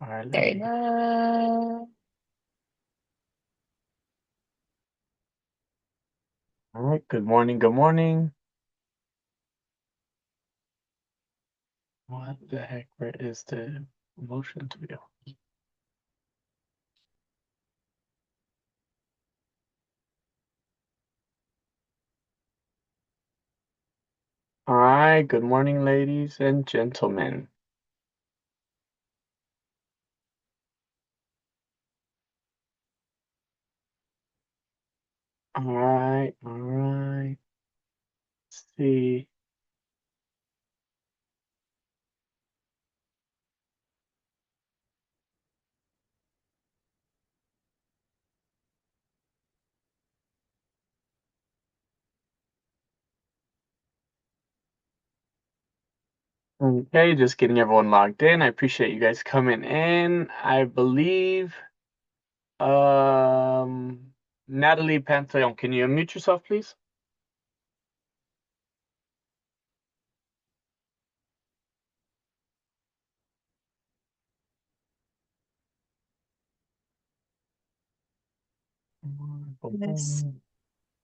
All right, let There you me. go. All right, good morning, good morning. What the heck? Where is the emotions wheel? All right, good morning, ladies and gentlemen. All right, all right. Let's see. Okay, just getting everyone logged in. I appreciate you guys coming in. I believe, um, Natalie Pantaleon, can you unmute yourself, please? Boom, Yes. boom.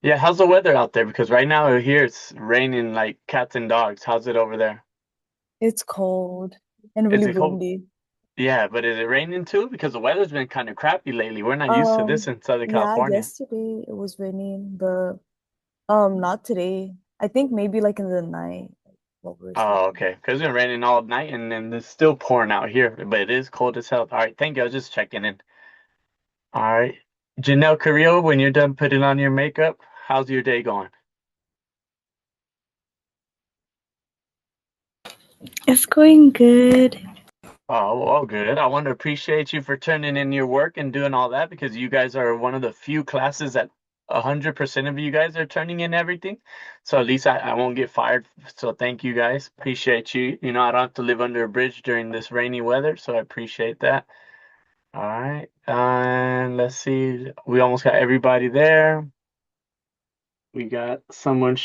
Yeah, how's the weather out there? Because right now here it's raining like cats and dogs. How's it over there? It's cold and Is really it cold? windy. Yeah, but is it raining too? Because the weather's been kind of crappy lately. We're not used to this Um, in Southern yeah, California. yesterday it was raining, but not today. I think maybe like in the night, what we're Oh, saying. okay. Because it's been raining all night and then it's still pouring out here, but it is cold as hell. All right, thank you. I was just checking in. All right. Janelle Carrillo, when you're done putting on your makeup, how's your day going? It's going good. Oh, all good. I want to appreciate you for turning in your work and doing all that because you guys are one of the few classes that 100% of you guys are turning in everything. So at least I won't get fired. So thank you guys. Appreciate you. You know, I don't have to live under a bridge during this rainy weather, so I appreciate that. All right. And let's see. We almost got everybody there. We got someone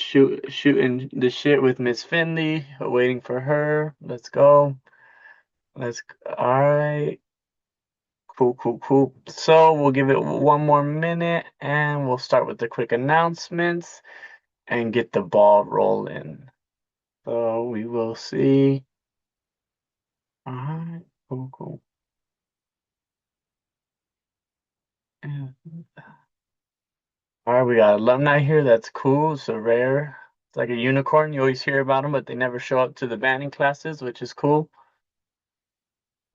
shooting the shit with Miss Finley, waiting for her. Let's go. All right. Cool, cool, cool. So we'll give it one more minute and we'll start with the quick announcements and get the ball rolling. So we will see. All right, cool, cool. And- All right, we got alumni here. That's cool. It's a rare. It's like a unicorn. You always hear about them, but they never show up to the banding classes, which is cool.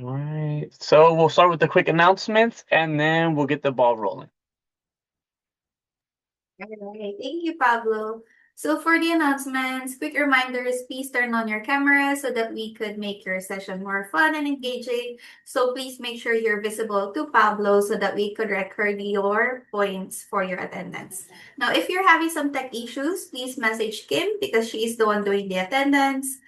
All right. So we'll start with the quick announcements and then we'll get the ball rolling. All right, thank you, Pablo. So for the announcements, quick reminders, please turn on your camera so that we could make your session more fun and engaging. So please make sure you're visible to Pablo so that we could record your points for your attendance. Now, if you're having some tech issues, please message Kim because she is the one doing the attendance.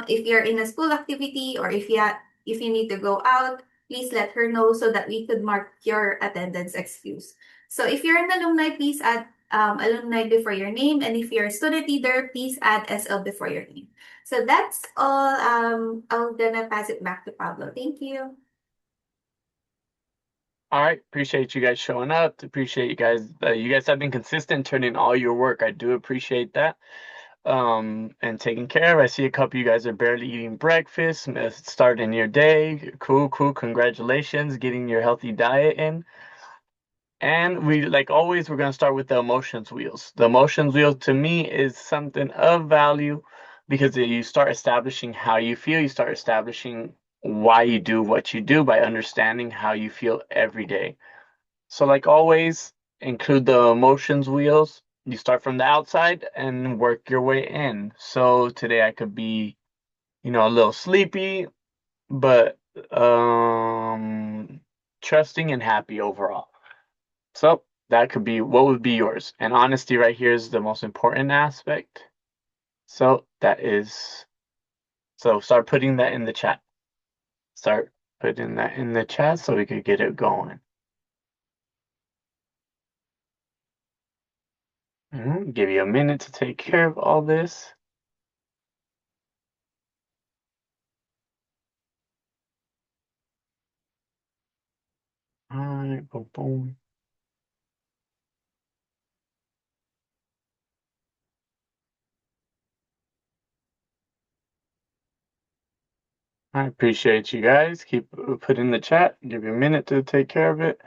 If you're in a school activity or if you need to go out, please let her know so that we could mark your attendance excuse. So if you're an alumni, please add alumni before your name. And if you're a student leader, please add SL before your name. So that's all. I'm gonna pass it back to Pablo. Thank you. All right, appreciate you guys showing up. Appreciate you guys. You guys have been consistent, turning all your work. I do appreciate that. And taking care of. I see a couple of you guys are barely eating breakfast, starting your day. Cool, cool. Congratulations, getting your healthy diet in. And we, like always, we're gonna start with the emotions wheels. The emotions wheel to me is something of value because you start establishing how you feel. You start establishing why you do what you do by understanding how you feel every day. So, like always, include the emotions wheels. You start from the outside and work your way in. So today I could be, a little sleepy, but trusting and happy overall. So that could be what would be yours. And honesty right here is the most important aspect. So that is so start putting that in the chat. Start putting that in the chat so we could get it going. Give you a minute to take care of all this. right, boom, boom. I appreciate you guys. Keep put in the chat. Give you a minute to take care of it.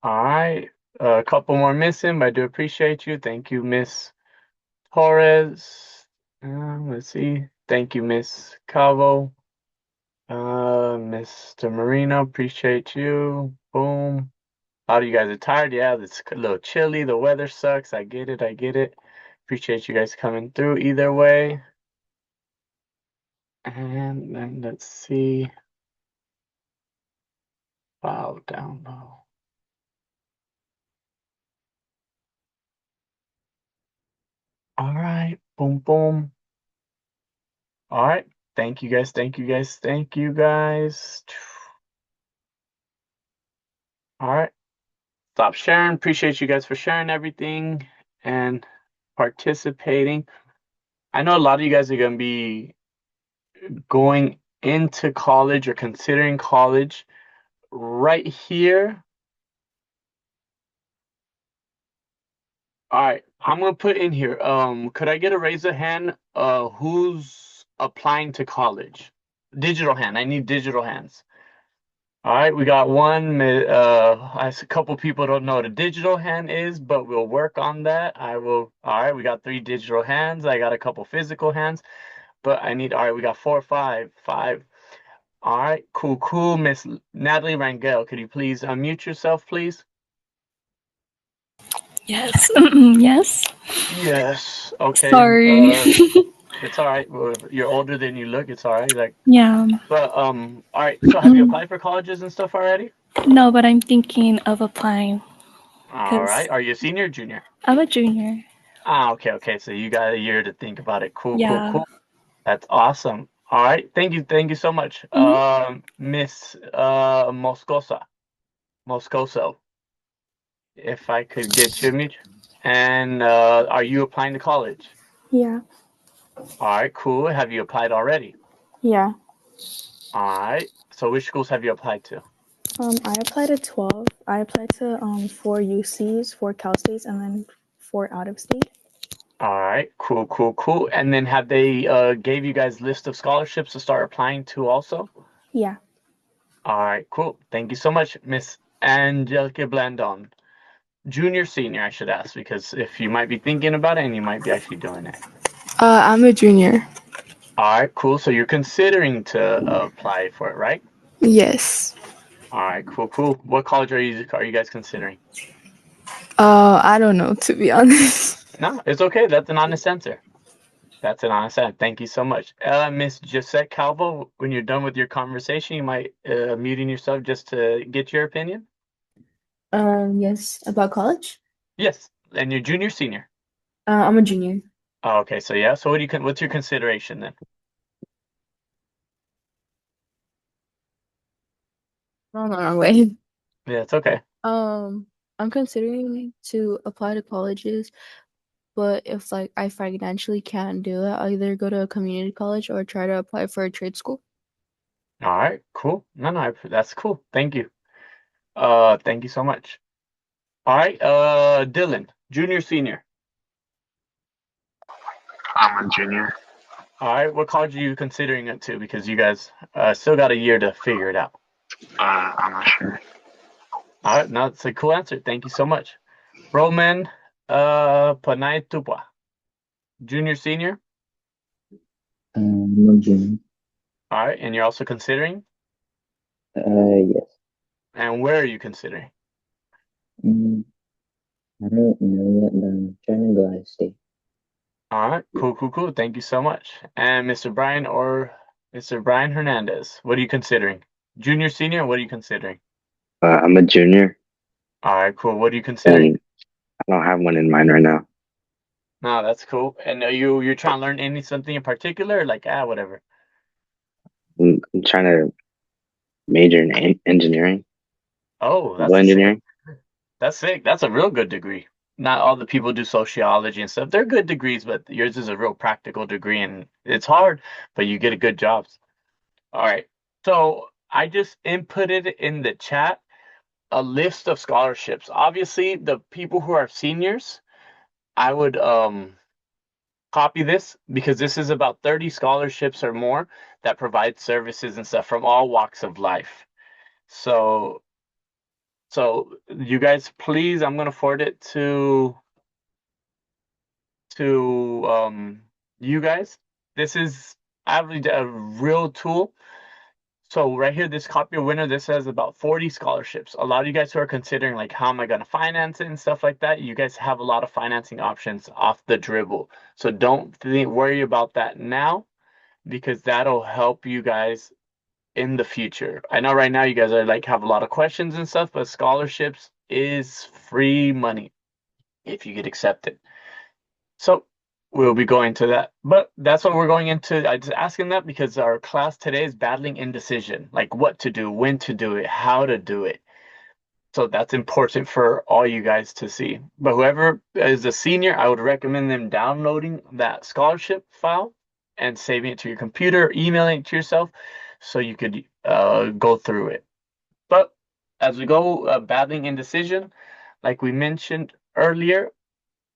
All right. A couple more missing, but I do appreciate you. Thank you, Miss Torres. Let's see. Thank you, Miss Cavo. Mr. Marino, appreciate you. Boom. A lot of you guys are tired. Yeah, it's a little chilly. The weather sucks. I get it. I get it. Appreciate you guys coming through either way. And then let's see. File down low. All right. Boom, boom. All right. Thank you guys. Thank you guys. Thank you guys. All right. Stop sharing. Appreciate you guys for sharing everything and participating. I know a lot of you guys are going to be going into college or considering college right here. All right. I'm going to put in here. Could I get a raise of hand? Who's applying to college? Digital hand. I need digital hands. All right, we got one. A couple people don't know what a digital hand is, but we'll work on that. I will. All right, we got 3 digital hands. I got a couple physical hands, but I need. All right, we got 4, 5, 5. All right, cool, cool. Miss Natalie Rangel, could you please unmute yourself, please? Yes. Yes. Yes. Okay. Sorry. It's all right. Well, you're older than you look. It's all right. Like, Yeah. but all right. So, have you applied for colleges and stuff already? No, but I'm thinking of applying All because right. Are you a senior or junior? I'm a junior. Okay, okay. So you got a year to think about it. Cool, cool, Yeah. cool. That's awesome. All right. Thank you so much. Miss Moscoso, if I could get you a mute. And are you applying to college? Yeah. All right, cool. Have you applied already? Yeah. All right. So which schools have you applied to? I applied to 12. I applied to 4 UCs, 4 Cal States, and then 4 out of state. All right, cool, cool, cool. And then have they gave you guys list of scholarships to start applying to also? Yeah. All right, cool. Thank you so much, Miss Angelica Blandon. Junior, senior, I should ask, because if you might be thinking about it and you might be actually doing it. I'm a junior. All right, cool. So you're considering to apply for it, right? Yes. All right, cool, cool. What college are you guys considering? I don't know, to be honest. No, it's okay. That's an honest answer. That's an honest answer. Thank you so much. Miss Gisette Calvo, when you're done with your conversation, you might muting yourself just to get your opinion. Yes. About college? Yes, and you're junior, senior. I'm a junior. Oh, okay, so yeah. So what's your consideration then? Wrong the wrong way. Yeah, it's okay. I'm considering to apply to colleges, but if like I financially can't do it, I'll either go to a community college or try to apply for a trade school. All right, cool. No, that's cool. Thank you. Thank you so much. All right, Dylan, junior, senior. I'm a junior. All right, what college are you considering it to? Because you guys still got a year to figure it out. I'm not sure. All right, no, that's a cool answer. Thank you so much. Roman Panay Tupua, junior, senior. No junior. All right, and you're also considering? Yes. And where are you considering? Mm, I don't know yet, but I'm trying to go out of state. All right, cool, cool, cool. Thank you so much. And Mr. Brian Hernandez, what are you considering? Junior, senior, what are you considering? I'm a junior, All right, cool. What are you considering? and I don't have one in mind right now. No, that's cool. And are you're trying to learn something in particular, or like whatever? I'm trying to major in engineering, Oh, civil that's a sick. engineering. That's sick. That's a real good degree. Not all the people do sociology and stuff. They're good degrees, but yours is a real practical degree, and it's hard, but you get a good jobs. All right. So I just inputted in the chat a list of scholarships. Obviously, the people who are seniors, I would copy this because this is about 30 scholarships or more that provide services and stuff from all walks of life. So you guys please, I'm gonna forward it to you guys. This is actually a real tool. So right here, this copy of winner, this has about 40 scholarships. A lot of you guys who are considering like how am I gonna finance it and stuff like that, you guys have a lot of financing options off the dribble. So don't worry about that now because that'll help you guys in the future. I know right now you guys are like have a lot of questions and stuff, but scholarships is free money if you get accepted. So we'll be going to that. But that's what we're going into. I just asking that because our class today is battling indecision, like what to do, when to do it, how to do it. So that's important for all you guys to see. But whoever is a senior, I would recommend them downloading that scholarship file and saving it to your computer, emailing it to yourself so you could go through it. But as we go battling indecision, like we mentioned earlier,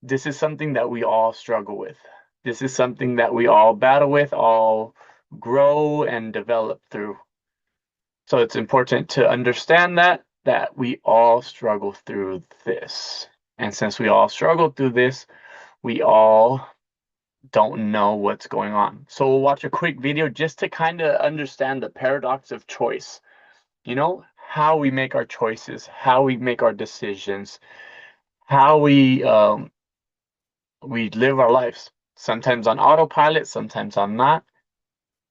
this is something that we all struggle with. This is something that we all battle with, all grow and develop through. So it's important to understand that we all struggle through this. And since we all struggle through this, we all don't know what's going on. So we'll watch a quick video just to kind of understand the paradox of choice. You know, how we make our choices, how we make our decisions, how we live our lives. Sometimes on autopilot, sometimes on not,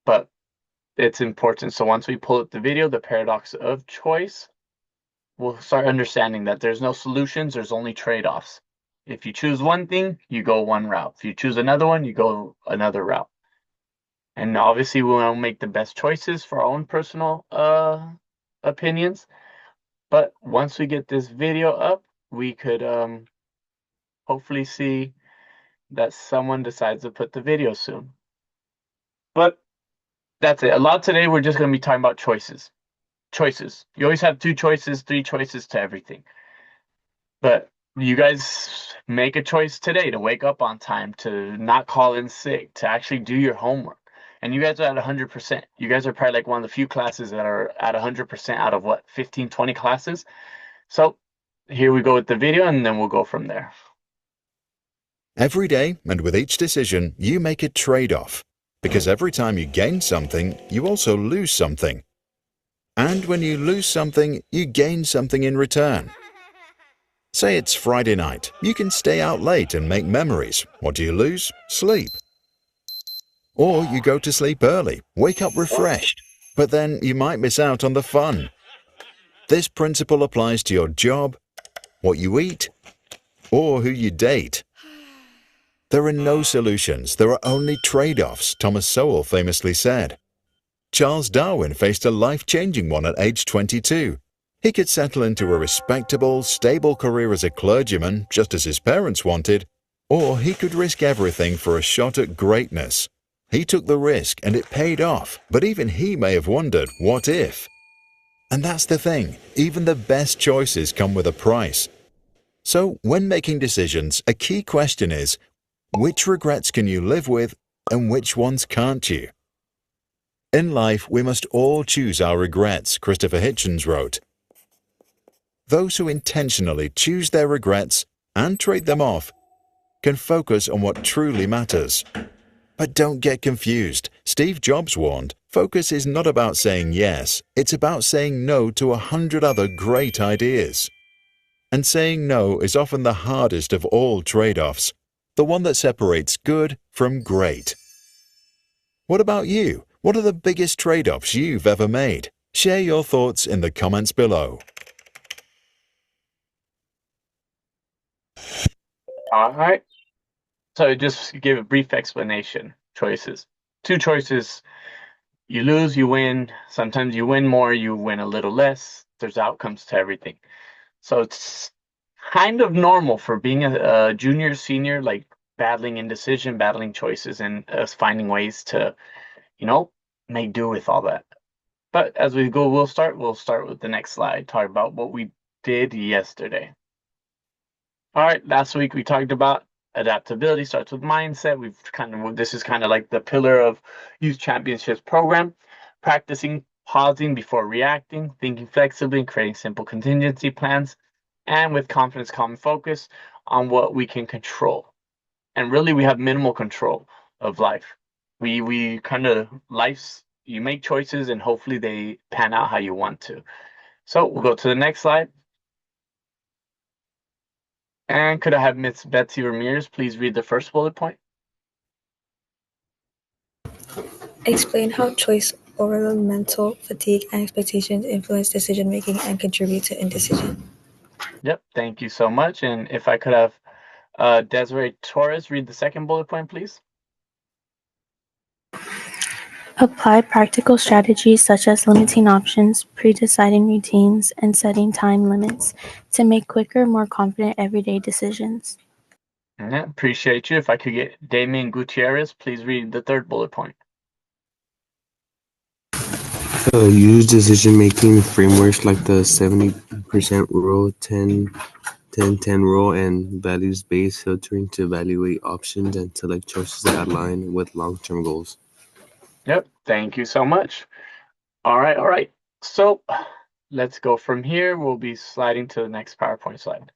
but it's important. So once we pull up the video, the paradox of choice, we'll start understanding that there's no solutions, there's only trade-offs. If you choose one thing, you go one route. If you choose another one, you go another route. And obviously we want to make the best choices for our own personal opinions. But once we get this video up, we could hopefully see that someone decides to put the video soon. But that's it. A lot today, we're just going to be talking about choices. Choices. You always have 2 choices, 3 choices to everything. But you guys make a choice today to wake up on time, to not call in sick, to actually do your homework. And you guys are at 100%. You guys are probably like one of the few classes that are at 100% out of what, 15, 20 classes? So here we go with the video and then we'll go from there. Every day and with each decision, you make a trade-off. Because every time you gain something, you also lose something. And when you lose something, you gain something in return. Say it's Friday night. You can stay out late and make memories. What do you lose? Sleep. Or you go to sleep early, wake up refreshed, but then you might miss out on the fun. This principle applies to your job, what you eat, or who you date. There are no solutions, there are only trade-offs, Thomas Sowell famously said. Charles Darwin faced a life-changing one at age 22. He could settle into a respectable, stable career as a clergyman, just as his parents wanted, or he could risk everything for a shot at greatness. He took the risk and it paid off, but even he may have wondered, what if? And that's the thing, even the best choices come with a price. So when making decisions, a key question is, which regrets can you live with and which ones can't you? In life, we must all choose our regrets, Christopher Hitchens wrote. Those who intentionally choose their regrets and trade them off can focus on what truly matters. But don't get confused. Steve Jobs warned, focus is not about saying yes, it's about saying no to 100 other great ideas. And saying no is often the hardest of all trade-offs, the one that separates good from great. What about you? What are the biggest trade-offs you've ever made? Share your thoughts in the comments below. All right. So just give a brief explanation. Choices. Two choices. You lose, you win. Sometimes you win more, you win a little less. There's outcomes to everything. So it's kind of normal for being a junior, senior, like battling indecision, battling choices, and us finding ways to, you know, make do with all that. But as we go, we'll start with the next slide, talk about what we did yesterday. All right, last week we talked about adaptability starts with mindset. This is kind of like the pillar of youth championships program, practicing pausing before reacting, thinking flexibly, and creating simple contingency plans, and with confidence, calm, and focus on what we can control. And really, we have minimal control of life. We kind of life's you make choices, and hopefully they pan out how you want to. So we'll go to the next slide. And could I have Miss Betsy Ramirez please read the first bullet point? Explain how choice, overload, mental fatigue, and expectations influence decision making and contribute to indecision. Yep, thank you so much. And if I could have Desiree Torres read the second bullet point, please. Apply practical strategies such as limiting options, pre-deciding routines, and setting time limits to make quicker, more confident everyday decisions. Yeah, appreciate you. If I could get Damien Gutierrez, please read the third bullet point. Use decision-making frameworks like the 70% rule, 10-10 rule, and values-based filtering to evaluate options and select choices that align with long-term goals. Yep, thank you so much. All right. So let's go from here. We'll be sliding to the next PowerPoint slide.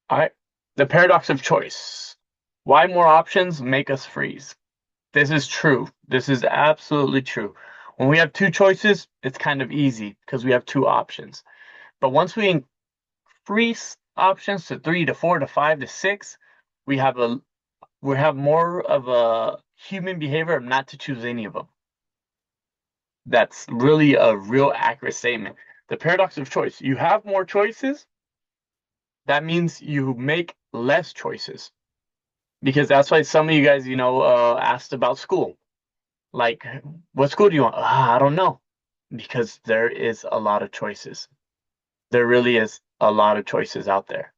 All right, the paradox of choice. Why more options make us freeze? This is true. This is absolutely true. When we have two choices, it's kind of easy because we have two options. But once we increase options to 3 to 4 to 5 to 6, we have more of a human behavior of not to choose any of them. That's really a real accurate statement. The paradox of choice. You have more choices. That means you make less choices. Because that's why some of you guys, asked about school. Like, what school do you want? I don't know. Because there is a lot of choices. There really is a lot of choices out there.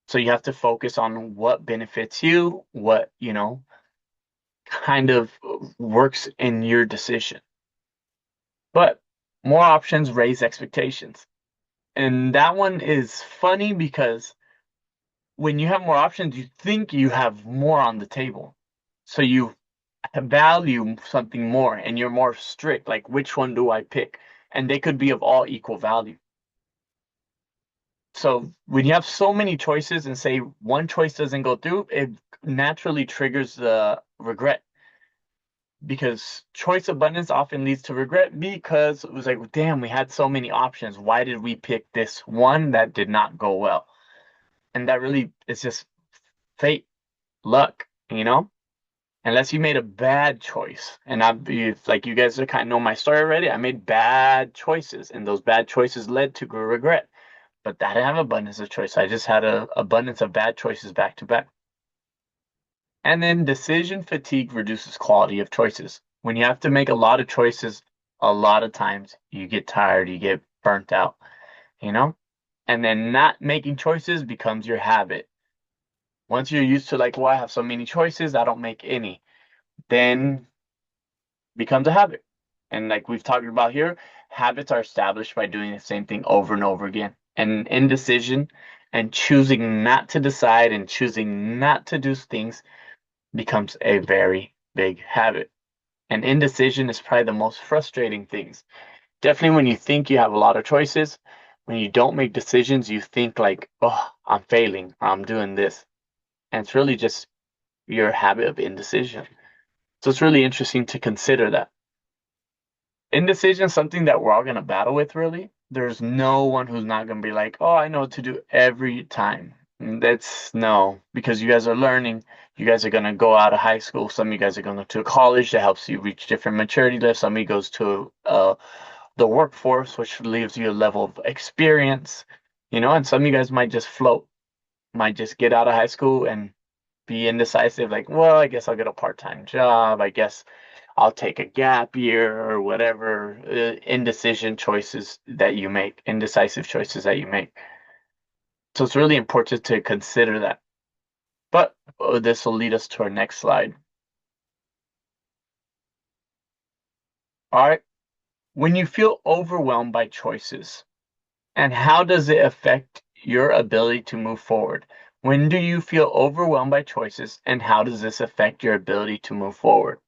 So you have to focus on what benefits you, what, kind of works in your decision. But more options raise expectations. And that one is funny because when you have more options, you think you have more on the table. So you value something more and you're more strict, like which one do I pick? And they could be of all equal value. So when you have so many choices and say one choice doesn't go through, it naturally triggers the regret. Because choice abundance often leads to regret because it was like, damn, we had so many options. Why did we pick this one that did not go well? And that really is just fate, luck, unless you made a bad choice. And like you guys are kind of know my story already. I made bad choices, and those bad choices led to regret. But I didn't have abundance of choice. I just had an abundance of bad choices back to back. And then decision fatigue reduces quality of choices. When you have to make a lot of choices, a lot of times you get tired, you get burnt out, And then not making choices becomes your habit. Once you're used to like, well, I have so many choices, I don't make any, then becomes a habit. And like we've talked about here, habits are established by doing the same thing over and over again. And indecision and choosing not to decide and choosing not to do things becomes a very big habit. And indecision is probably the most frustrating things. Definitely when you think you have a lot of choices, when you don't make decisions, you think like, oh, I'm failing, or I'm doing this. And it's really just your habit of indecision. So it's really interesting to consider that. Indecision is something that we're all going to battle with, really. There's no one who's not going to be like, oh, I know what to do every time. That's no, because you guys are learning. You guys are going to go out of high school. Some of you guys are going to a college that helps you reach different maturity levels. Some of you goes to the workforce, which leaves you a level of experience, and some of you guys might just float. might just get out of high school and be indecisive, like, well, I guess I'll get a part-time job. I guess I'll take a gap year or whatever. Indecision choices that you make, indecisive choices that you make. So it's really important to consider that. But this will lead us to our next slide. All right. When you feel overwhelmed by choices, and how does it affect your ability to move forward? When do you feel overwhelmed by choices, and how does this affect your ability to move forward?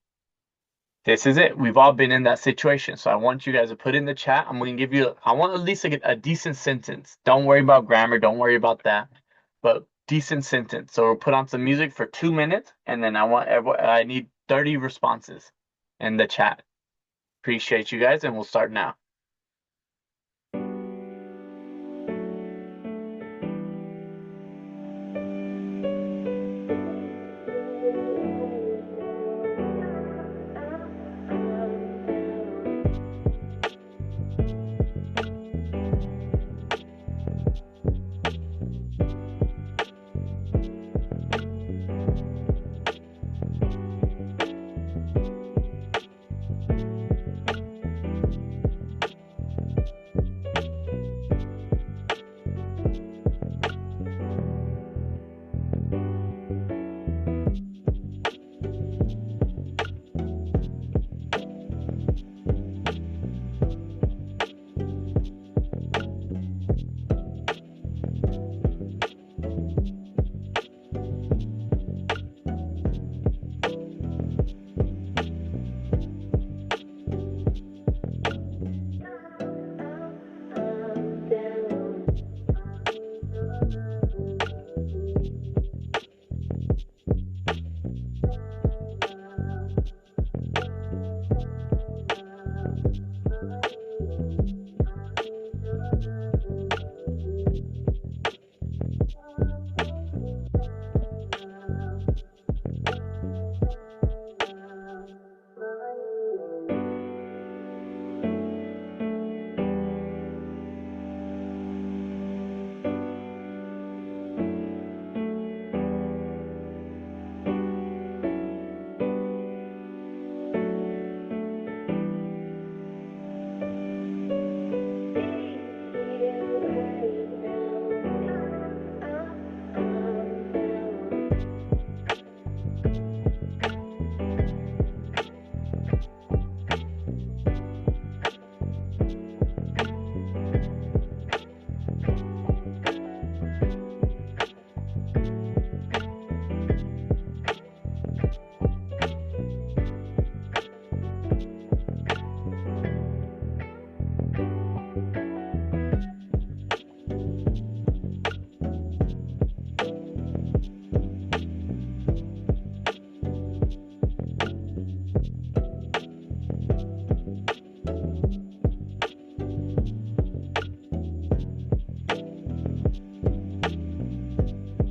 This is it. We've all been in that situation. So I want you guys to put in the chat. I'm going to give you, I want at least a decent sentence. Don't worry about grammar. Don't worry about that. But decent sentence. So we'll put on some music for 2 minutes, and then I need 30 responses in the chat. Appreciate you guys, and we'll start now.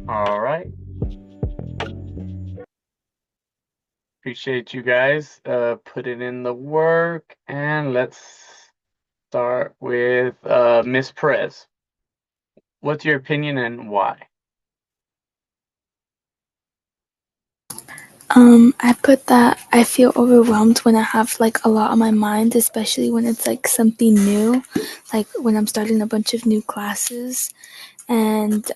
All right. Appreciate you guys putting in the work. And let's start with Miss Perez. What's your opinion and why? I put that I feel overwhelmed when I have like a lot on my mind, especially when it's like something new, like when I'm starting a bunch of new classes, and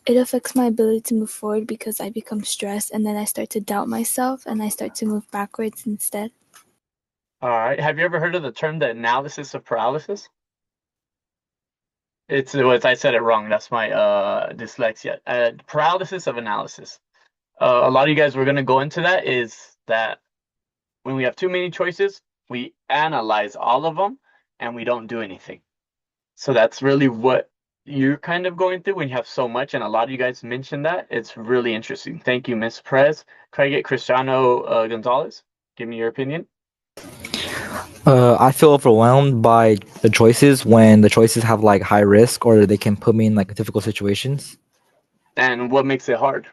it affects my ability to move forward because I become stressed and then I start to doubt myself and I start to move backwards instead. All right. Have you ever heard of the term the analysis of paralysis? I said it wrong. That's my dyslexia. Paralysis of analysis. A lot of you guys were going to go into that is that when we have too many choices, we analyze all of them and we don't do anything. So that's really what you're kind of going through when you have so much. And a lot of you guys mentioned that. It's really interesting. Thank you, Miss Perez. Can I get Cristiano Gonzalez? Give me your opinion. I feel overwhelmed by the choices when the choices have like high risk or they can put me in like difficult situations. And what makes it hard?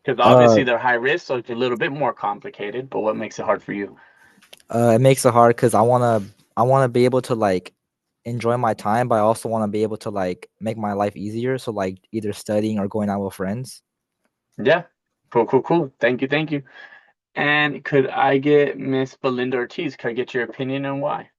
Because obviously they're high risk, so it's a little bit more complicated. But what makes it hard for you? It makes it hard because I wanna be able to like enjoy my time, but I also want to be able to like make my life easier. So like either studying or going out with friends. Yeah. Cool. Thank you. And could I get Miss Belinda Ortiz? Could I get your opinion on why?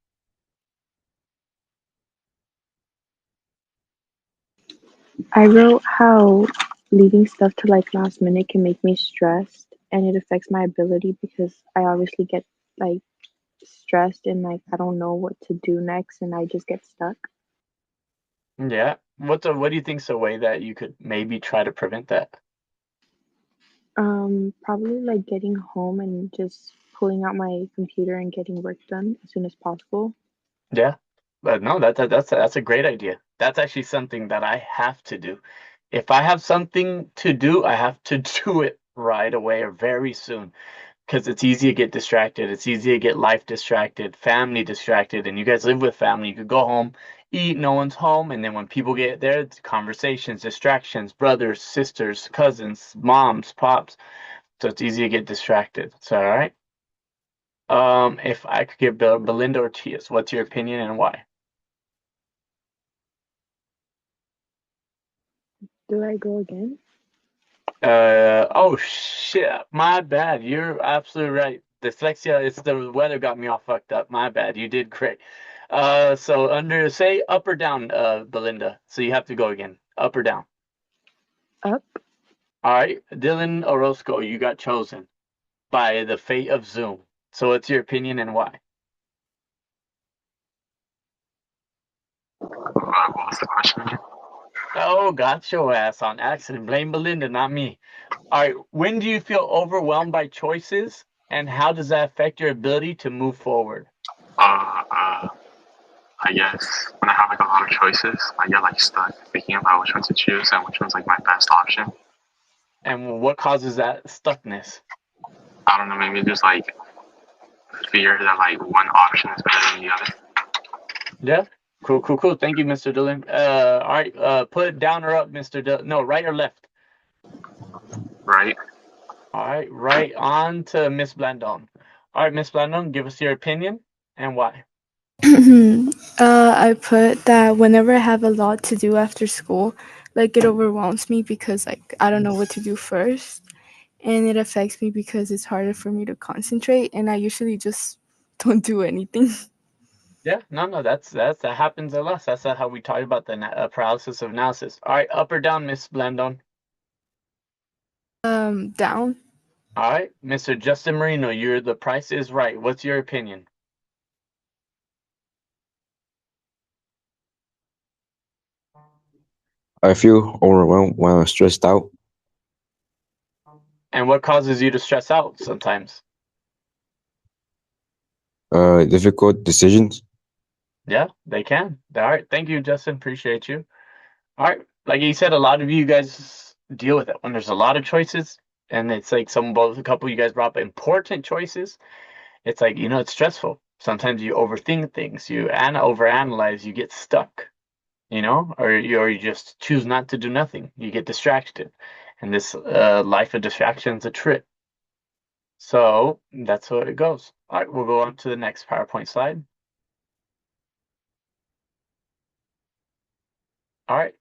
I wrote how leaving stuff to like last minute can make me stressed and it affects my ability because I obviously get like stressed and like I don't know what to do next and I just get stuck. Yeah. What do you think's a way that you could maybe try to prevent that? Probably like getting home and just pulling out my computer and getting work done as soon as possible. Yeah. But no, that's a great idea. That's actually something that I have to do. If I have something to do, I have to do it right away or very soon. Because it's easy to get distracted. It's easy to get life distracted, family distracted, and you guys live with family. You could go home, eat, no one's home, and then when people get there, it's conversations, distractions, brothers, sisters, cousins, moms, pops. So it's easy to get distracted. So all right. If I could give Belinda Ortiz, what's your opinion and why? Do I go again? Oh shit, my bad. You're absolutely right. Dyslexia, it's the weather got me all fucked up. My bad. You did great. So under say up or down, Belinda. So you have to go again. Up or down. Up. All right, Dylan Orozco, you got chosen by the fate of Zoom. So what's your opinion and why? What's the question again? Oh, got your ass on accident. Blame Belinda, not me. All right, when do you feel overwhelmed by choices, and how does that affect your ability to move forward? I guess when I have like a lot of choices, I get like stuck thinking about which one to choose and which one's like my best option. And what causes that stuckness? I don't know, maybe just like fear that like one option is better than the other. Yeah. Cool. Thank you, Mr. Dillon. All right, put it down or up, Mr. Dillon. No, right or left? Right? All right on to Miss Blandon. All right, Miss Blandon, give us your opinion and why. I put that whenever I have a lot to do after school, like it overwhelms me because like I don't know what to do first, and it affects me because it's harder for me to concentrate, and I usually just don't do anything. Yeah, no, that happens a lot. That's how we talk about the paralysis of analysis. All right, up or down, Miss Blandon. Down. All right, Mr. Justin Marino, you're the price is right. What's your opinion? I feel overwhelmed when I'm stressed out. And what causes you to stress out sometimes? Difficult decisions. Yeah, they can. All right, thank you, Justin. Appreciate you. All right, like you said, a lot of you guys deal with it when there's a lot of choices, and it's like a couple of you guys brought up important choices. It's like it's stressful. Sometimes you overthink things, you overanalyze, you get stuck, or you just choose not to do nothing. You get distracted, and this life of distraction's a trip. So that's how it goes. All right, we'll go on to the next PowerPoint slide. All right,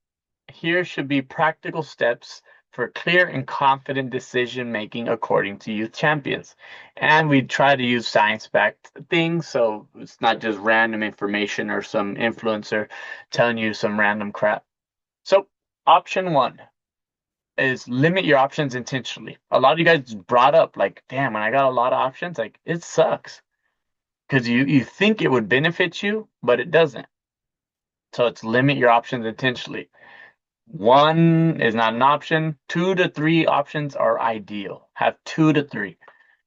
here should be practical steps for clear and confident decision making according to youth champions. And we try to use science backed things, so it's not just random information or some influencer telling you some random crap. So, option one is limit your options intentionally. A lot of you guys brought up, like, damn, when I got a lot of options, like, it sucks because you think it would benefit you, but it doesn't. So, it's limit your options intentionally. One is not an option. 2 to 3 options are ideal. Have 2 to 3.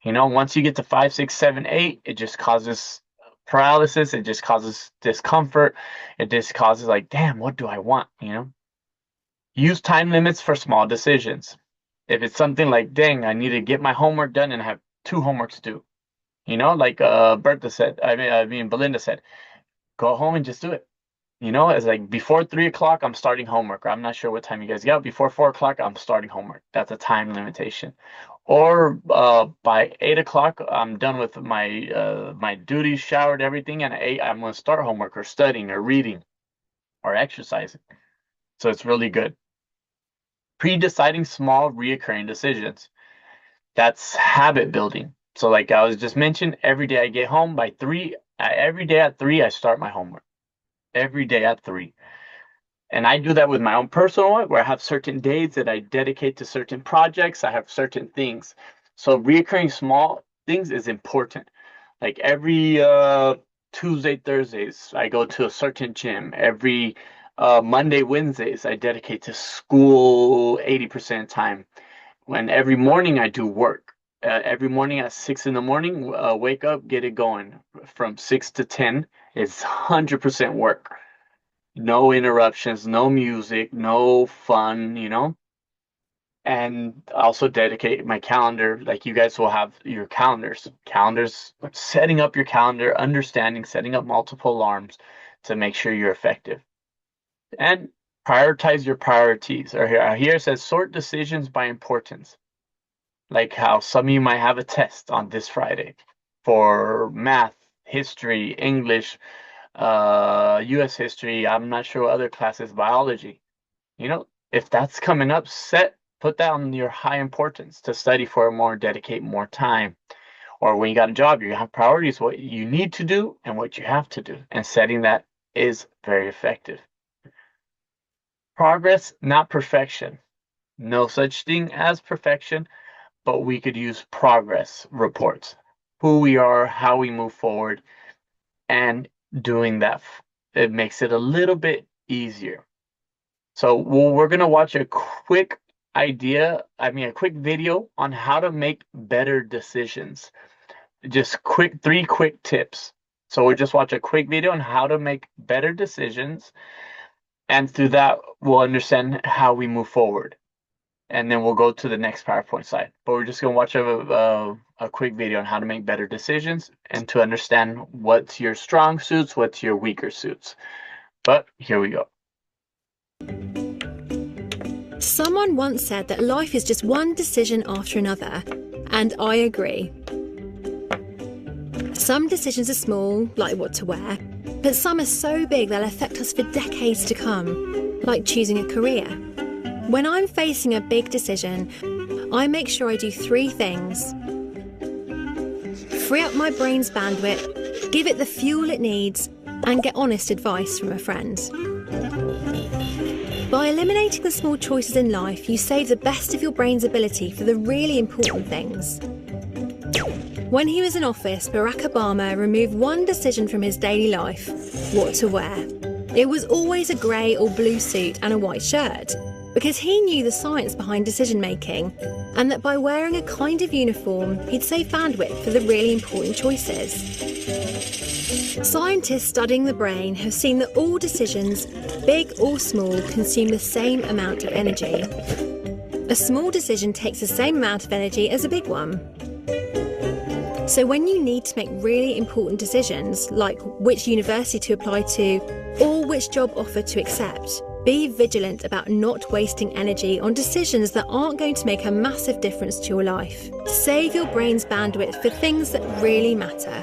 Once you get to 5, 6, 7, 8, it just causes paralysis. It just causes discomfort. It just causes like, damn, what do I want? Use time limits for small decisions. If it's something like, dang, I need to get my homework done and I have 2 homeworks due. Like Bertha said, I mean Belinda said, go home and just do it. It's like before 3 o'clock, I'm starting homework. Or I'm not sure what time you guys get out. Before 4 o'clock, I'm starting homework. That's a time limitation. Or by 8 o'clock, I'm done with my duties, showered, everything, and at 8, I'm gonna start homework or studying or reading or exercising. So it's really good. Pre-deciding small reoccurring decisions. That's habit building. So like I was just mentioned, every day I get home by 3, every day at 3, I start my homework. Every day at 3. And I do that with my own personal one, where I have certain days that I dedicate to certain projects. I have certain things. So reoccurring small things is important. Like every Tuesday, Thursdays, I go to a certain gym. Every Monday, Wednesdays, I dedicate to school 80% time. When every morning I do work. Every morning at 6 in the morning, wake up, get it going. From 6 to 10 is 100% work. No interruptions, no music, no fun, And also dedicate my calendar. Like you guys will have your calendars. Setting up your calendar, understanding, setting up multiple alarms to make sure you're effective. And prioritize your priorities. Or here it says sort decisions by importance. Like how some of you might have a test on this Friday for math, history, English, US history, I'm not sure what other classes, biology. If that's coming up, put that on your high importance to study for more, dedicate more time. Or when you got a job, you have priorities, what you need to do and what you have to do. And setting that is very effective. Progress, not perfection. No such thing as perfection, but we could use progress reports. Who we are, how we move forward, and doing that, it makes it a little bit easier. So we're going to watch a quick video on how to make better decisions. Just 3 quick tips. So we'll just watch a quick video on how to make better decisions. And through that, we'll understand how we move forward. And then we'll go to the next PowerPoint slide. But we're just going to watch a quick video on how to make better decisions and to understand what's your strong suits, what's your weaker suits. But here we go. Someone once said that life is just one decision after another, and I agree. Some decisions are small, like what to wear, but some are so big they'll affect us for decades to come, like choosing a career. When I'm facing a big decision, I make sure I do 3 things. Free up my brain's bandwidth, give it the fuel it needs, and get honest advice from a friend. By eliminating the small choices in life, you save the best of your brain's ability for the really important things. When he was in office, Barack Obama removed one decision from his daily life: what to wear. It was always a grey or blue suit and a white shirt, because he knew the science behind decision-making, and that by wearing a kind of uniform, he'd save bandwidth for the really important choices. Scientists studying the brain have seen that all decisions, big or small, consume the same amount of energy. A small decision takes the same amount of energy as a big one. So when you need to make really important decisions, like which university to apply to or which job offer to accept, be vigilant about not wasting energy on decisions that aren't going to make a massive difference to your life. Save your brain's bandwidth for things that really matter.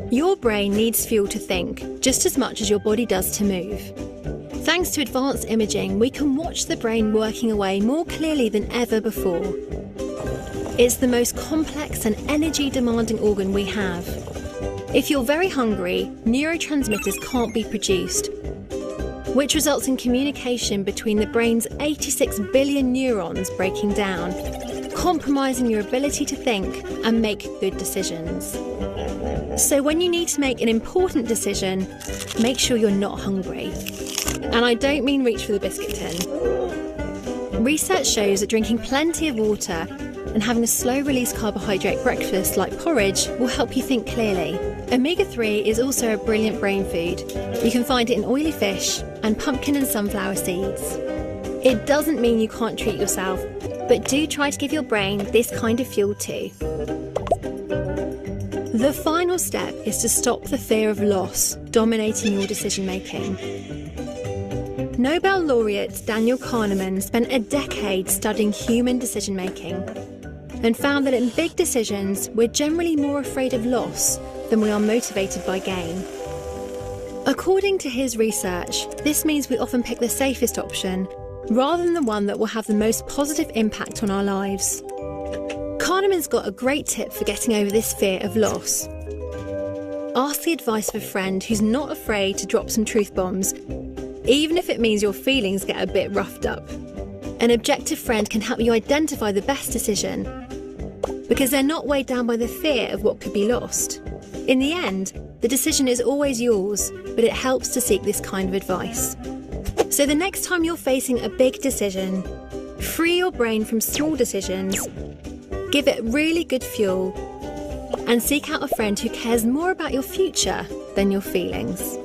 Your brain needs fuel to think, just as much as your body does to move. Thanks to advanced imaging, we can watch the brain working away more clearly than ever before. It's the most complex and energy-demanding organ we have. If you're very hungry, neurotransmitters can't be produced, which results in communication between the brain's 86 billion neurons breaking down, compromising your ability to think and make good decisions. So when you need to make an important decision, make sure you're not hungry. And I don't mean reach for the biscuit tin. Research shows that drinking plenty of water and having a slow-release carbohydrate breakfast like porridge will help you think clearly. Omega-3 is also a brilliant brain food. You can find it in oily fish and pumpkin and sunflower seeds. It doesn't mean you can't treat yourself, but do try to give your brain this kind of fuel too. The final step is to stop the fear of loss dominating your decision making. Nobel laureate Daniel Kahneman spent a decade studying human decision making and found that in big decisions, we're generally more afraid of loss than we are motivated by gain. According to his research, this means we often pick the safest option rather than the one that will have the most positive impact on our lives. Kahneman's got a great tip for getting over this fear of loss. Ask the advice of a friend who's not afraid to drop some truth bombs, even if it means your feelings get a bit roughed up. An objective friend can help you identify the best decision because they're not weighed down by the fear of what could be lost. In the end, the decision is always yours, but it helps to seek this kind of advice. So the next time you're facing a big decision, free your brain from small decisions, give it really good fuel, and seek out a friend who cares more about your future than your feelings.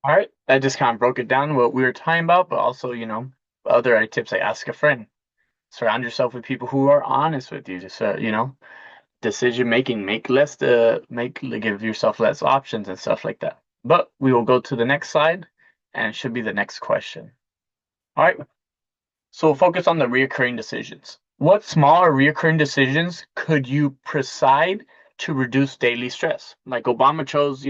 All right, that just kind of broke it down what we were talking about, but also, other tips like ask a friend. Surround yourself with people who are honest with you. Just, decision making, give yourself less options and stuff like that. But we will go to the next slide, and it should be the next question. All right, so we'll focus on the reoccurring decisions. What small or reoccurring decisions could you preside to reduce daily stress? Like Obama chose,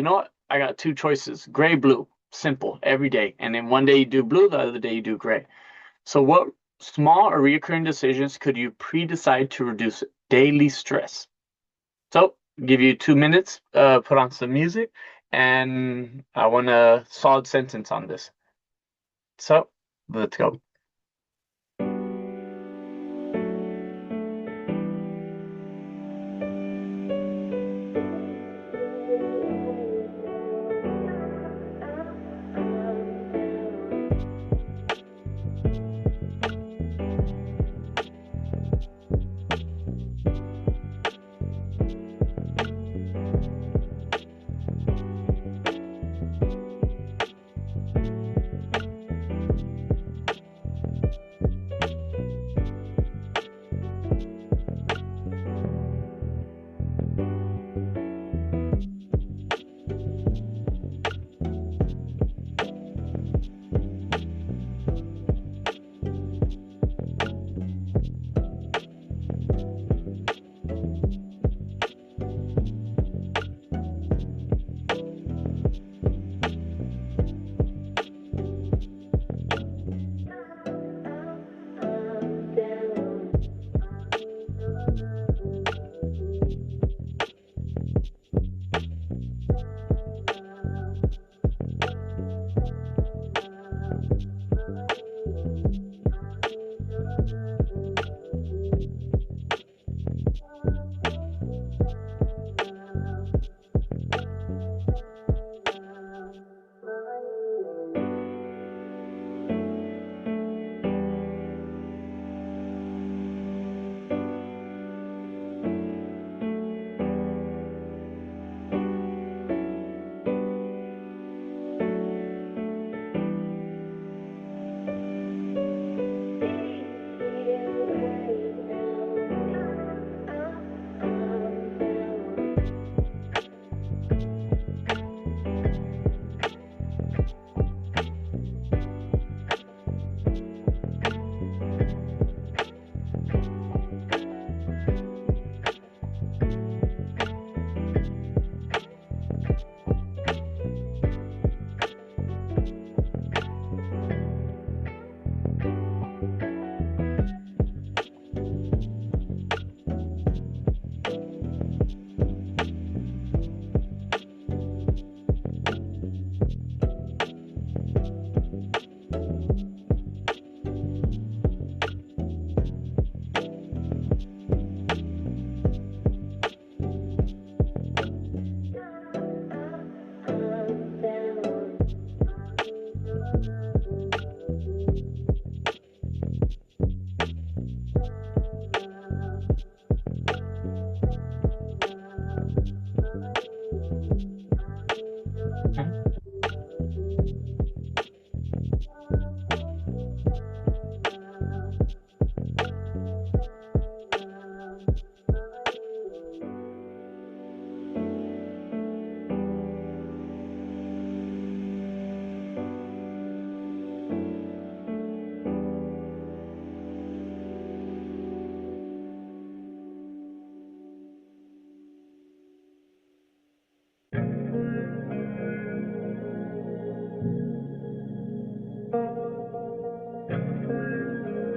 I got two choices, gray, blue, simple, every day. And then one day you do blue, the other day you do gray. So what small or reoccurring decisions could you pre-decide to reduce daily stress? So give you 2 minutes, put on some music, and I want a solid sentence on this. So let's go.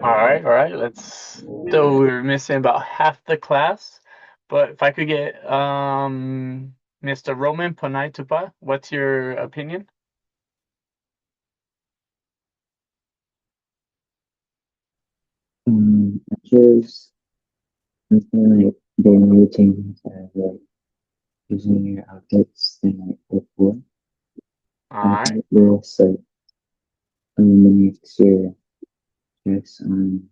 All right. Let's. So we're missing about half the class, but if I could get Mr. Roman Panaitupa, what's your opinion? I choose something like daily changes as like using your outfits and like before. All I right. think this like eliminates your stress on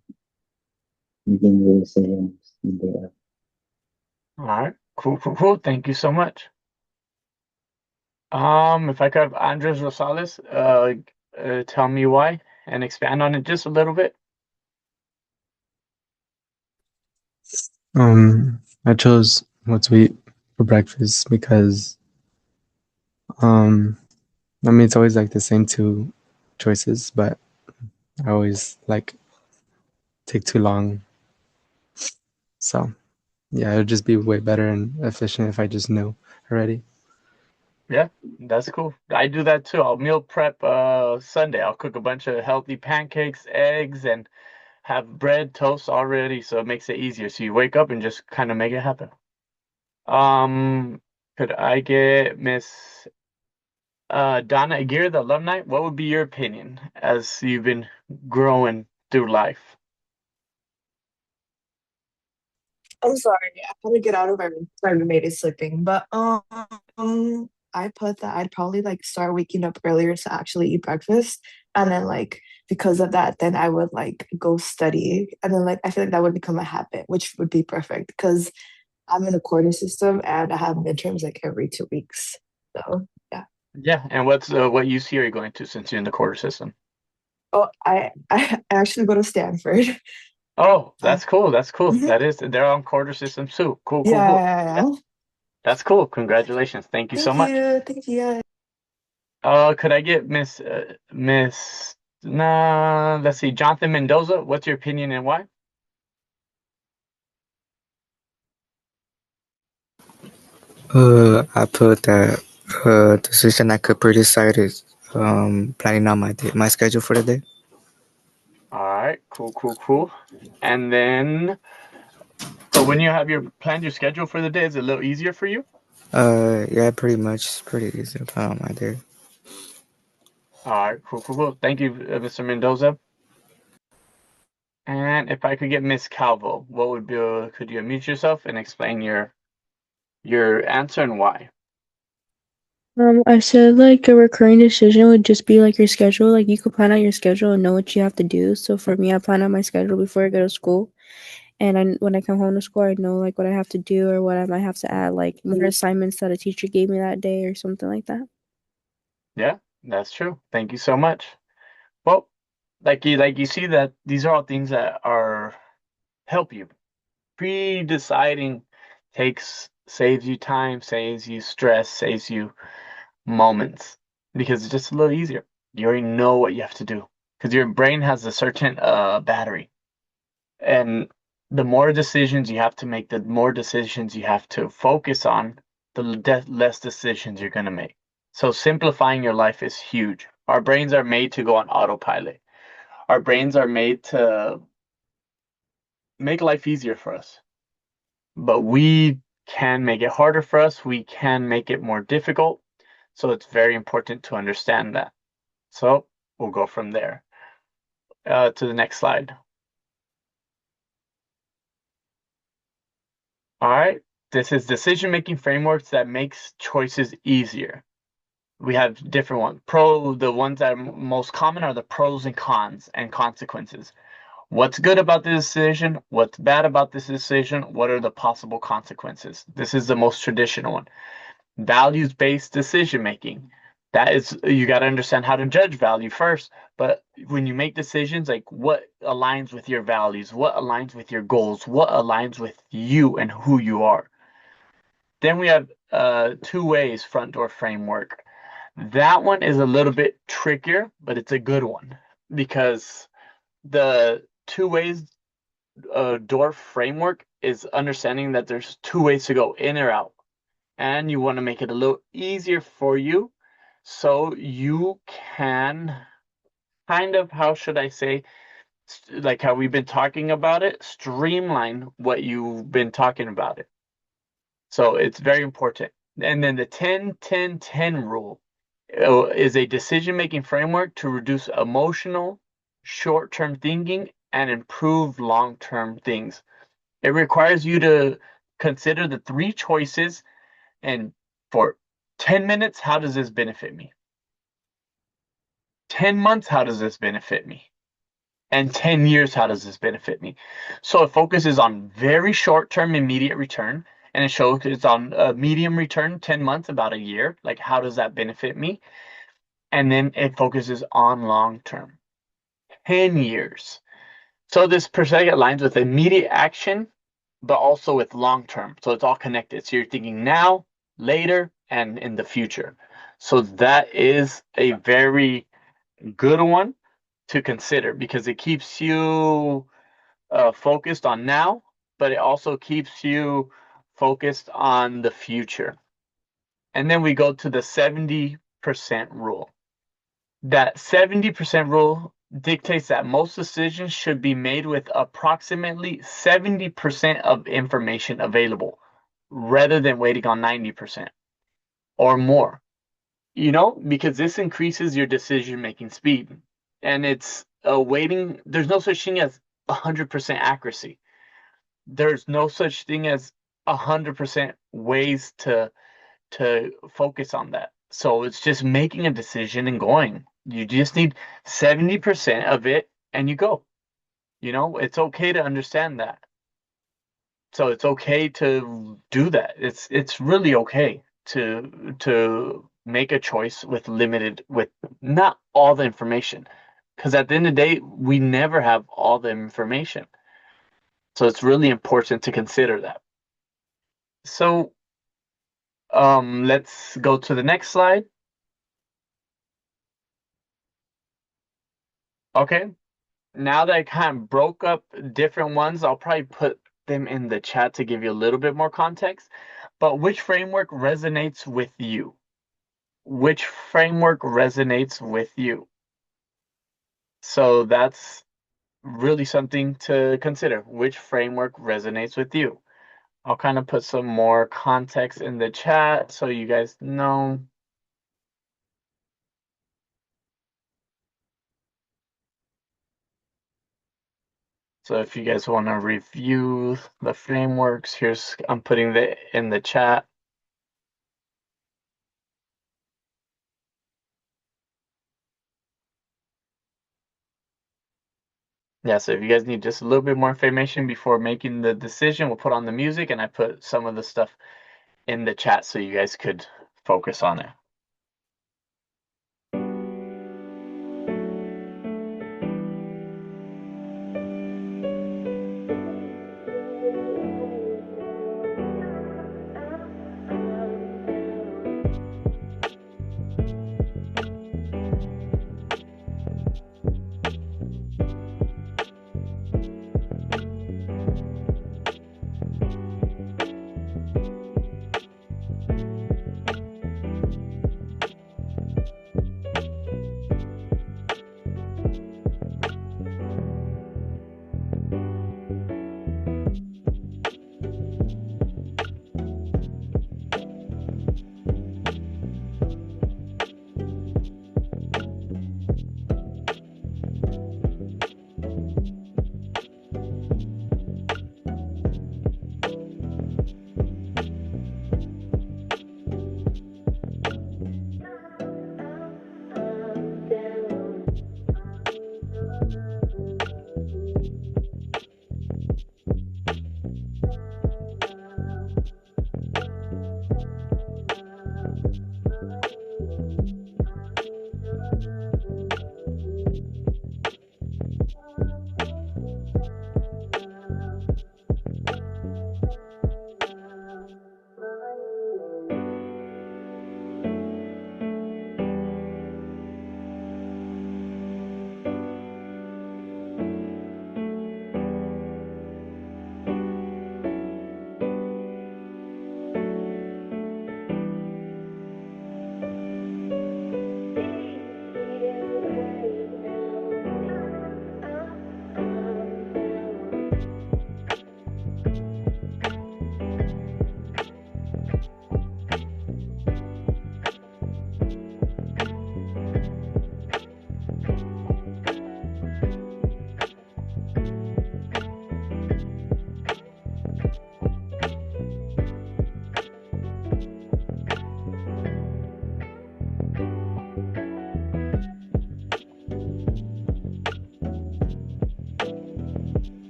making the decisions and the All right. Cool. Thank you so much. If I could have Andres Rosales, tell me why and expand on it just a little bit. I chose what to eat for breakfast because I mean it's always like the same two choices, but I always like take too long. So yeah, it would just be way better and efficient if I just knew already. Yeah, that's cool. I do that too. I'll meal prep Sunday. I'll cook a bunch of healthy pancakes, eggs, and have bread, toast already, so it makes it easier. So you wake up and just kind of make it happen. Um, could I get Miss Donna Aguirre, the alumni? What would be your opinion as you've been growing through life? I'm sorry, I had to get out of my roommate is sleeping, but I put that I'd probably like start waking up earlier to actually eat breakfast, and then like because of that, then I would like go study, and then like I feel like that would become a habit, which would be perfect because I'm in a quarter system and I have midterms like every 2 weeks. So yeah. Yeah, and what UC are you going to since you're in the quarter system? Oh, I actually go to Stanford. Oh, Uh, that's cool. That's cool. mhm. That is, they're on quarter systems too. Yeah, Cool. yeah, Yeah, yeah. that's cool. Congratulations. Thank you so much. Thank you. Could I get Miss nah, let's see, Jonathan Mendoza, what's your opinion and why? I put that decision I could pretty decided planning out my schedule for the day. All right, cool. And then, so when you have planned your schedule for the day, is it a little easier for you? Yeah, pretty much pretty easy to plan out my day. All right, cool. Thank you, Mr. Mendoza. And if I could get Miss Calvo, what would be, could you unmute yourself and explain your answer and why? I said like a recurring decision would just be like your schedule. Like you could plan out your schedule and know what you have to do. So for me, I plan out my schedule before I go to school. And when I come home to school, I know like what I have to do or what I might have to add, like more assignments that a teacher gave me that day or something like that. Yeah, that's true. Thank you so much. Well, like you see that these are all things that are help you. Pre-deciding saves you time, saves you stress, saves you moments because it's just a little easier. You already know what you have to do because your brain has a certain battery, and the more decisions you have to make, the more decisions you have to focus on, the less decisions you're gonna make. So simplifying your life is huge. Our brains are made to go on autopilot. Our brains are made to make life easier for us. But we can make it harder for us. We can make it more difficult. So it's very important to understand that. So we'll go from there to the next slide. All right. This is decision-making frameworks that makes choices easier. We have different ones. The ones that are most common are the pros and cons and consequences. What's good about this decision? What's bad about this decision? What are the possible consequences? This is the most traditional one. Values-based decision making. That is, you got to understand how to judge value first. But when you make decisions, like what aligns with your values, what aligns with your goals, what aligns with you and who you are. Then we have two ways front door framework. That one is a little bit trickier, but it's a good one because the two ways door framework is understanding that there's two ways to go in or out, and you want to make it a little easier for you so you can kind of, how should I say, like how we've been talking about it, streamline what you've been talking about it. So it's very important. And then the 10-10-10 rule is a decision-making framework to reduce emotional, short-term thinking and improve long-term things. It requires you to consider the three choices and for 10 minutes, how does this benefit me? 10 months, how does this benefit me? And 10 years, how does this benefit me? So it focuses on very short-term immediate return, and it shows it's on a medium return, 10 months, about a year. Like, how does that benefit me? And then it focuses on long-term, 10 years. So this per se aligns with immediate action, but also with long-term. So it's all connected. So you're thinking now, later, and in the future. So that is a very good one to consider because it keeps you focused on now, but it also keeps you focused on the future. And then we go to the 70% rule. That 70% rule dictates that most decisions should be made with approximately 70% of information available rather than waiting on 90% or more. Because this increases your decision making speed. And it's waiting, there's no such thing as 100% accuracy. There's no such thing as 100% ways to focus on that. So it's just making a decision and going. You just need 70% of it and you go. It's okay to understand that. So it's okay to do that. It's really okay to make a choice with not all the information. Because at the end of the day, we never have all the information. So it's really important to consider that. So let's go to the next slide. Okay. Now that I kind of broke up different ones, I'll probably put them in the chat to give you a little bit more context. But which framework resonates with you? Which framework resonates with you? So that's really something to consider. Which framework resonates with you? I'll kind of put some more context in the chat so you guys know. So if you guys want to review the frameworks, I'm putting it in the chat. Yeah, so if you guys need just a little bit more information before making the decision, we'll put on the music and I put some of the stuff in the chat so you guys could focus on it.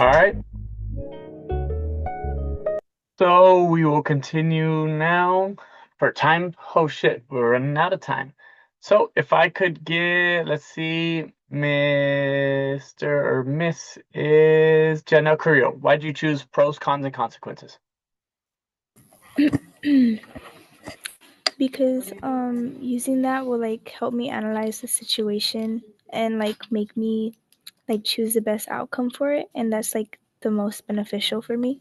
All right. So we will continue now for time. Oh shit, we're running out of time. So if I could get, let's see, Mr. or Miss is Janelle Carrillo. Why'd you choose pros, cons, and consequences? Because using that will like help me analyze the situation and like make me like choose the best outcome for it, and that's like the most beneficial for me.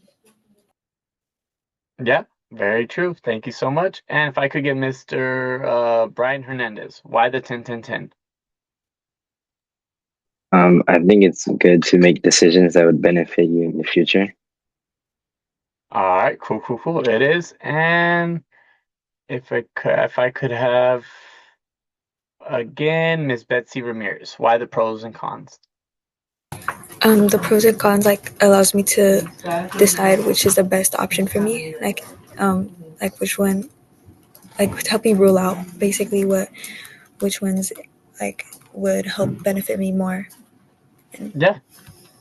Yeah, very true. Thank you so much. And if I could get Mr. Brian Hernandez, why the 10-10-10? I think it's good to make decisions that would benefit you in the future. All right, cool, cool, cool. It is. And if I could have again Miss Betsy Ramirez, why the pros and cons? The pros and cons like allows me to decide which is the best option for me. Like which one, like to help me rule out basically which ones like would help benefit me more. Yeah,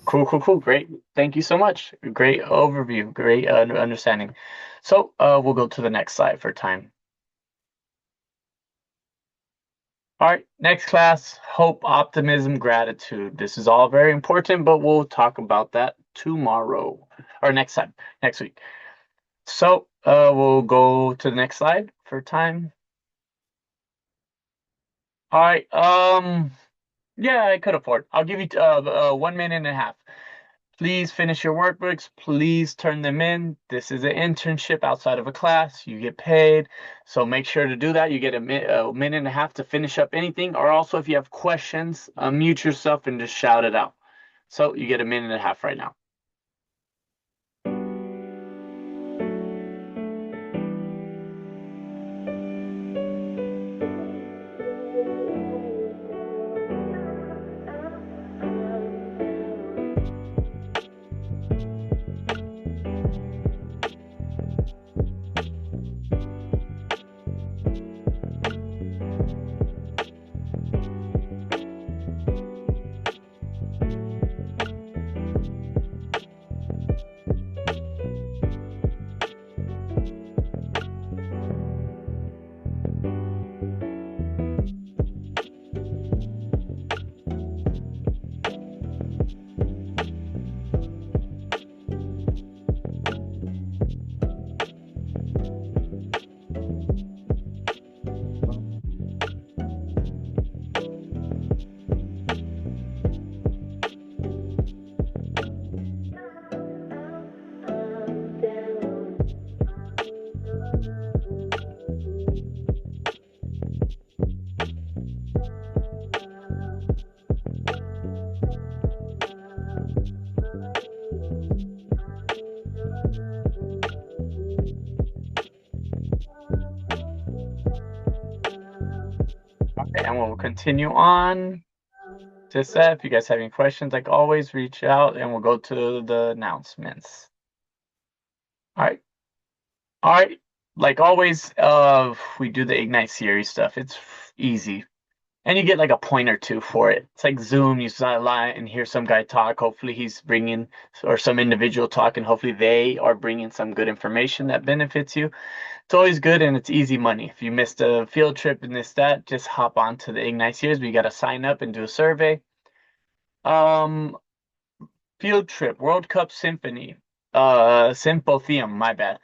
cool, cool, cool. Great. Thank you so much. Great overview. Great understanding. So we'll go to the next slide for time. All right, next class, hope, optimism, gratitude. This is all very important, but we'll talk about that tomorrow or next time, next week. So we'll go to the next slide for time. All right. Yeah, I could afford. I'll give you 1 minute and a half. Please finish your workbooks. Please turn them in. This is an internship outside of a class. You get paid. So make sure to do that. You get a minute and a half to finish up anything. Or also, if you have questions, mute yourself and just shout it out. So you get a minute and a half right now. Okay, and we'll continue on. Just that, if you guys have any questions, like always, reach out and we'll go to the announcements. All right. All right. Like always, we do the Ignite series stuff. It's easy. And you get like a point or two for it. It's like Zoom. You saw a line and hear some guy talk. Hopefully he's bringing, or some individual talk, and hopefully they are bringing some good information that benefits you. It's always good and it's easy money. If you missed a field trip and this, that, just hop on to the Ignite series. We got to sign up and do a survey. Um, Field trip, World Cup Symphony, Symposium, my bad.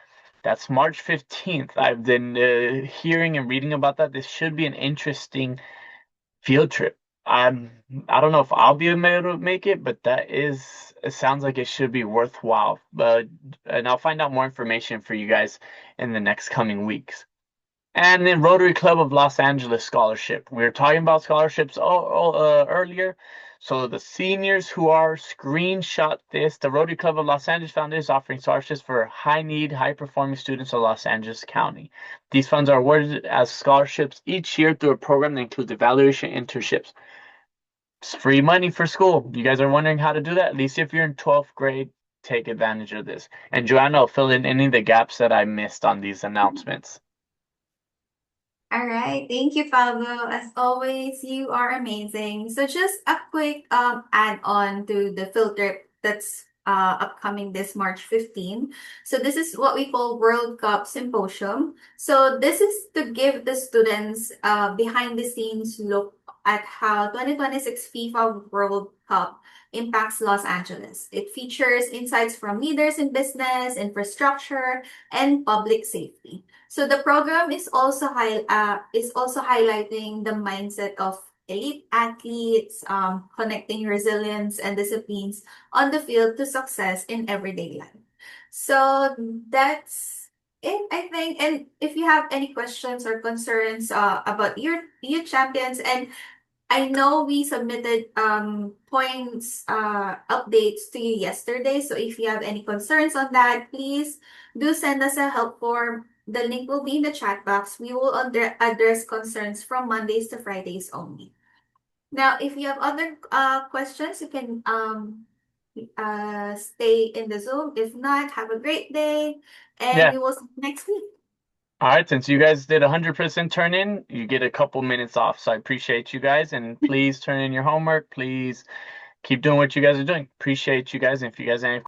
That's March 15th. I've been hearing and reading about that. This should be an interesting field trip. I don't know if I'll be able to make it, but it sounds like it should be worthwhile. And I'll find out more information for you guys in the next coming weeks. And then Rotary Club of Los Angeles Scholarship. We were talking about scholarships earlier. So the seniors who are screenshot this, the Rotary Club of Los Angeles Foundation is offering scholarships for high need, high performing students of Los Angeles County. These funds are awarded as scholarships each year through a program that includes evaluation internships. It's free money for school. You guys are wondering how to do that? At least if you're in 12th grade, take advantage of this. And Joanna will fill in any of the gaps that I missed on these announcements. All right. Thank you, Pablo. As always, you are amazing. So just a quick add on to the field trip that's upcoming this March 15. So this is what we call World Cup Symposium. So this is to give the students behind the scenes look at how 2026 FIFA World Cup impacts Los Angeles. It features insights from leaders in business, infrastructure, and public safety. So the program is also highlighting the mindset of elite athletes, connecting resilience and disciplines on the field to success in everyday life. So that's it, I think. And if you have any questions or concerns about your youth champions, and I know we submitted points updates to you yesterday. So if you have any concerns on that, please do send us a help form. The link will be in the chat box. We will address concerns from Mondays to Fridays only. Now, if you have other questions, you can stay in the Zoom. If not, have a great day, and Yeah. we will see you next week. All right, since you guys did 100% turn in, you get a couple minutes off. So I appreciate you guys, and please turn in your homework. Please keep doing what you guys are doing. Appreciate you guys. And if you guys have any